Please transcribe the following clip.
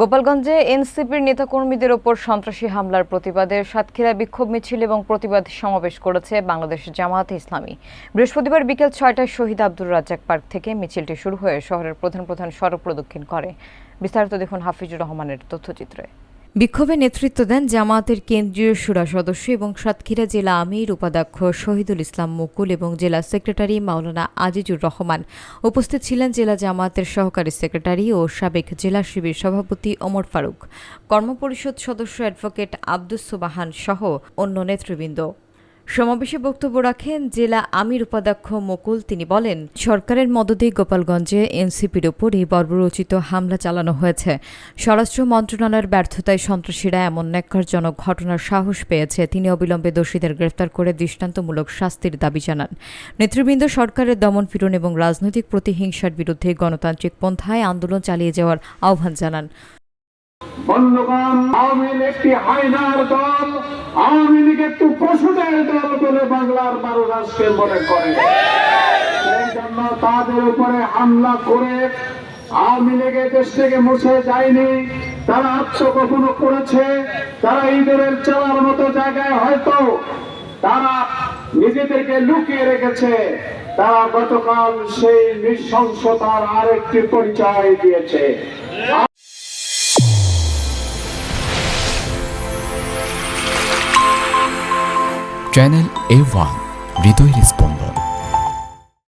গোপালগঞ্জে এনসিপির নেতাকর্মীদের ওপর সন্ত্রাসী হামলার প্রতিবাদে সাতক্ষীরায় বিক্ষোভ মিছিল এবং প্রতিবাদ সমাবেশ করেছে বাংলাদেশ জামায়াতে ইসলামী। বৃহস্পতিবার বিকেল ৬টায় শহীদ আব্দুর রাজ্জাক পার্ক থেকে মিছিলটি শুরু হয়ে শহরের প্রধান প্রধান সড়ক প্রদক্ষিণ করে। বিস্তারিত দেখুন হাফিজুর রহমানের তথ্যচিত্রে। বিক্ষোভে নেতৃত্ব দেন জামায়াতের কেন্দ্রীয় শুরা সদস্য এবং সাতক্ষীরা জেলা আমির উপাধ্যক্ষ শহীদুল ইসলাম মুকুল এবং জেলা সেক্রেটারি মাওলানা আজিজুর রহমান। উপস্থিত ছিলেন জেলা জামায়াতের সহকারী সেক্রেটারি ও সাবেক জেলা শিবির সভাপতি ওমর ফারুক, কর্মপরিষদ সদস্য অ্যাডভোকেট আব্দুস সুবাহান সহ অন্য নেতৃবৃন্দ। সমাবেশে বক্তব্য রাখেন জেলা আমির উপাধ্যক্ষ মুকুল। তিনি বলেন, সরকারের মদদে গোপালগঞ্জে এনসিপির ওপর এই বর্বরোচিত হামলা চালানো হয়েছে। স্বরাষ্ট্র মন্ত্রণালয়ের ব্যর্থতায় সন্ত্রাসীরা এমন ন্যাক্কারজনক ঘটনার সাহস পেয়েছে। তিনি অবিলম্বে দোষীদের গ্রেফতার করে দৃষ্টান্তমূলক শাস্তির দাবি জানান। নেতৃবৃন্দ সরকারের দমনপীড়ন এবং রাজনৈতিক প্রতিহিংসার বিরুদ্ধে গণতান্ত্রিক পন্থায় আন্দোলন চালিয়ে যাওয়ার আহ্বান জানান। বন্ধুগণ, আওয়ামী লীগ একটি হায়নার দল, আওয়ামী লীগ একটু পশুদের দল বলে বাংলার মানুষ আজকে মনে করে। সেই জন্য তাদের উপরে হামলা করে আওয়ামী লীগ দেশ থেকে মুছে যায়নি। তারা আত্মগোপন করেছে। তারা ইঁদুরের চালার মতো জায়গায় হয়তো তারা নিজেদেরকে লুকিয়ে রেখেছে। তারা গতকাল সেই নৃশংসতার আরেকটি পরিচয় দিয়েছে। চ্যানেল A1 হৃদয়ের স্পন্দন।